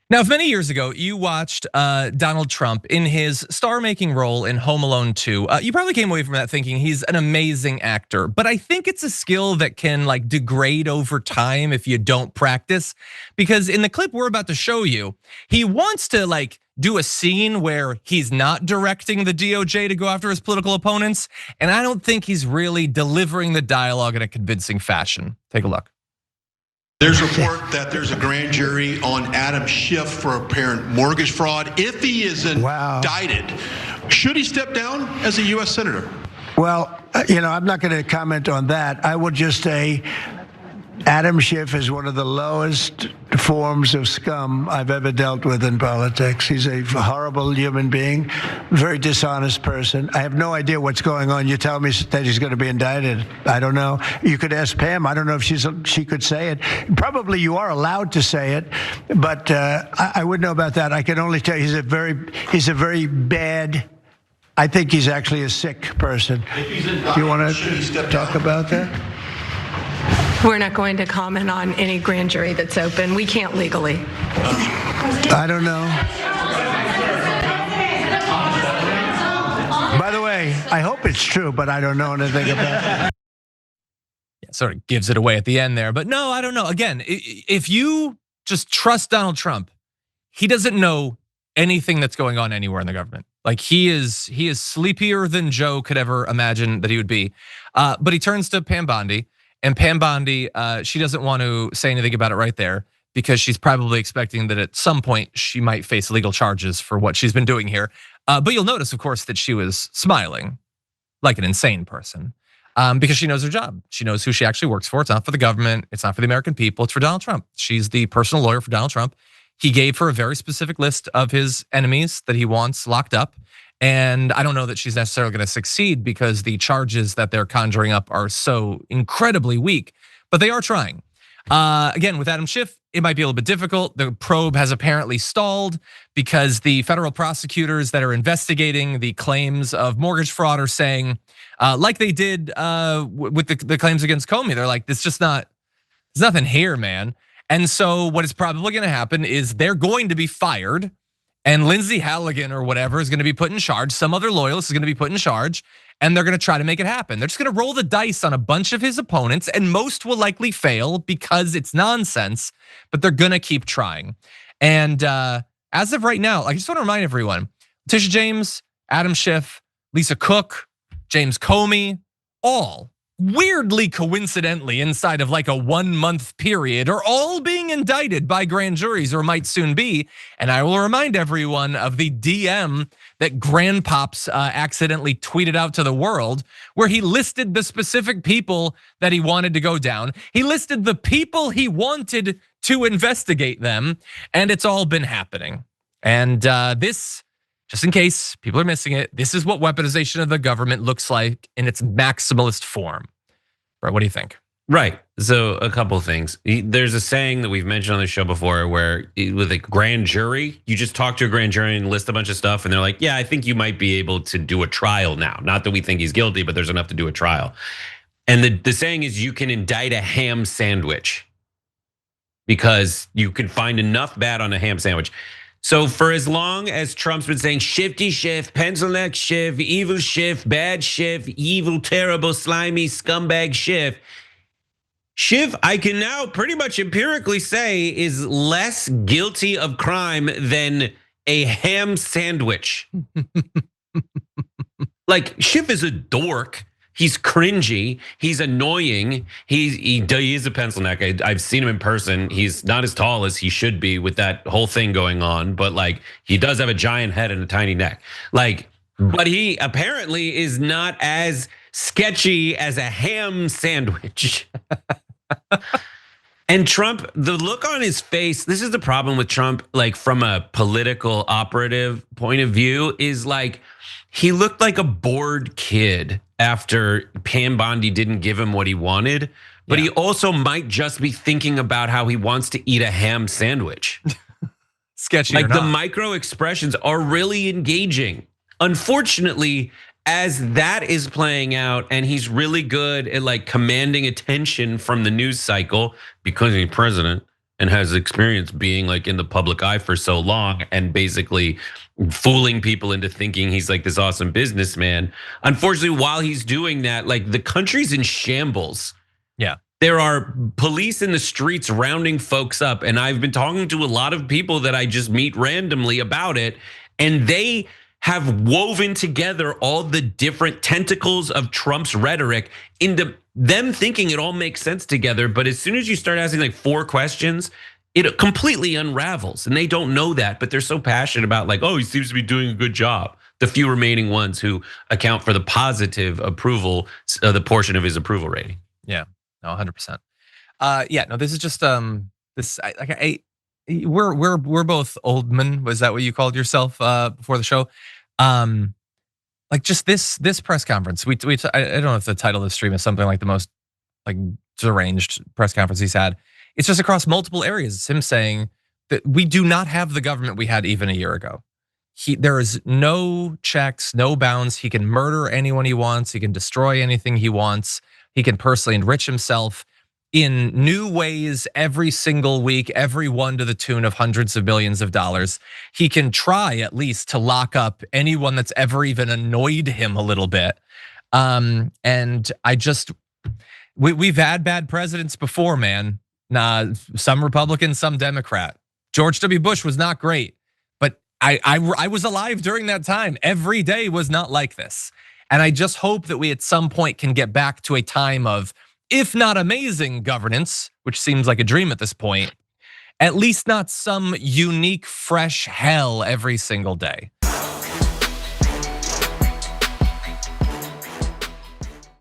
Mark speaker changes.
Speaker 1: Now, if many years ago you watched Donald Trump in his star-making role in Home Alone 2, you probably came away from that thinking he's an amazing actor. But I think it's a skill that can like degrade over time if you don't practice. Because in the clip we're about to show you, he wants to like do a scene where he's not directing the DOJ to go after his political opponents. And I don't think he's really delivering the dialogue in a convincing fashion. Take a look.
Speaker 2: There's a report that there's a grand jury on Adam Schiff for apparent mortgage fraud. If he is indicted, should he step down as a U.S. Senator?
Speaker 3: Well, I'm not going to comment on that. I would just say Adam Schiff is one of the lowest forms of scum I've ever dealt with in politics. He's a horrible human being, very dishonest person. I have no idea what's going on. You tell me that he's going to be indicted. I don't know. You could ask Pam. I don't know if she could say it. Probably you are allowed to say it, but I wouldn't know about that. I can only tell you he's a very bad. I think he's actually a sick person. Do you want to talk about that?
Speaker 4: We're not going to comment on any grand jury that's open. We can't legally.
Speaker 3: I don't know. By the way, I hope it's true, but I don't know anything about it.
Speaker 1: Yeah, sort of gives it away at the end there. But no, I don't know. Again, if you just trust Donald Trump, he doesn't know anything that's going on anywhere in the government. Like he is sleepier than Joe could ever imagine that he would be. But he turns to Pam Bondi. And Pam Bondi, she doesn't want to say anything about it right there because she's probably expecting that at some point she might face legal charges for what she's been doing here. But you'll notice, of course, that she was smiling like an insane person because she knows her job. She knows who she actually works for. It's not for the government. It's not for the American people. It's for Donald Trump. She's the personal lawyer for Donald Trump. He gave her a very specific list of his enemies that he wants locked up. And I don't know that she's necessarily going to succeed because the charges that they're conjuring up are so incredibly weak, but they are trying. Again, with Adam Schiff, it might be a little bit difficult. The probe has apparently stalled because the federal prosecutors that are investigating the claims of mortgage fraud are saying, like they did with the claims against Comey, they're like, there's nothing here, man. And so what is probably going to happen is they're going to be fired. And Lindsey Halligan or whatever is going to be put in charge. Some other loyalist is going to be put in charge, and they're going to try to make it happen. They're just going to roll the dice on a bunch of his opponents, and most will likely fail because it's nonsense. But they're going to keep trying. And as of right now, I just want to remind everyone: Letitia James, Adam Schiff, Lisa Cook, James Comey, all weirdly coincidentally inside of like a 1 month period are all being indicted by grand juries or might soon be. And I will remind everyone of the DM that Grandpops accidentally tweeted out to the world where he listed the specific people that he wanted to go down. He listed the people he wanted to investigate them, and it's all been happening. And this, just in case people are missing it, this is what weaponization of the government looks like in its maximalist form. Bro, what do you think?
Speaker 5: Right. So a couple things. There's a saying that we've mentioned on the show before where with a grand jury, you just talk to a grand jury and list a bunch of stuff and they're like, yeah, I think you might be able to do a trial now. Not that we think he's guilty, but there's enough to do a trial. And the saying is you can indict a ham sandwich because you can find enough bad on a ham sandwich. So for as long as Trump's been saying shifty Schiff, pencil neck Schiff, evil Schiff, bad Schiff, evil, terrible, slimy, scumbag Schiff, I can now pretty much empirically say is less guilty of crime than a ham sandwich. Like Schiff is a dork. He's cringy. He's annoying. He is a pencil neck. I've seen him in person. He's not as tall as he should be with that whole thing going on, but like he does have a giant head and a tiny neck. Like, but he apparently is not as sketchy as a ham sandwich. And Trump, the look on his face, this is the problem with Trump, like from a political operative point of view, is like he looked like a bored kid after Pam Bondi didn't give him what he wanted, but he also might just be thinking about how he wants to eat a ham sandwich.
Speaker 1: Sketchy,
Speaker 5: like the micro expressions are really engaging. Unfortunately, as that is playing out and he's really good at like commanding attention from the news cycle because he's president, and has experience being like in the public eye for so long and basically fooling people into thinking he's like this awesome businessman. Unfortunately, while he's doing that, like the country's in shambles.
Speaker 1: Yeah.
Speaker 5: There are police in the streets rounding folks up. And I've been talking to a lot of people that I just meet randomly about it. And they have woven together all the different tentacles of Trump's rhetoric into them thinking it all makes sense together. But as soon as you start asking like 4 questions, it completely unravels. And they don't know that, but they're so passionate about like, oh, he seems to be doing a good job. The few remaining ones who account for the positive approval, the portion of his approval rating.
Speaker 1: Yeah, no, 100%. Yeah, no, this is just we're both old men. Was that what you called yourself before the show? Like just this press conference. I don't know if the title of the stream is something like the most like deranged press conference he's had. It's just across multiple areas. It's him saying that we do not have the government we had even a year ago. There is no checks, no bounds. He can murder anyone he wants. He can destroy anything he wants. He can personally enrich himself in new ways every single week, every one to the tune of hundreds of millions of dollars. He can try at least to lock up anyone that's ever even annoyed him a little bit. And we've had bad presidents before, man. Some Republican, some Democrat. George W. Bush was not great, but I was alive during that time. Every day was not like this. And I just hope that we at some point can get back to a time of, if not amazing governance, which seems like a dream at this point, at least not some unique, fresh hell every single day.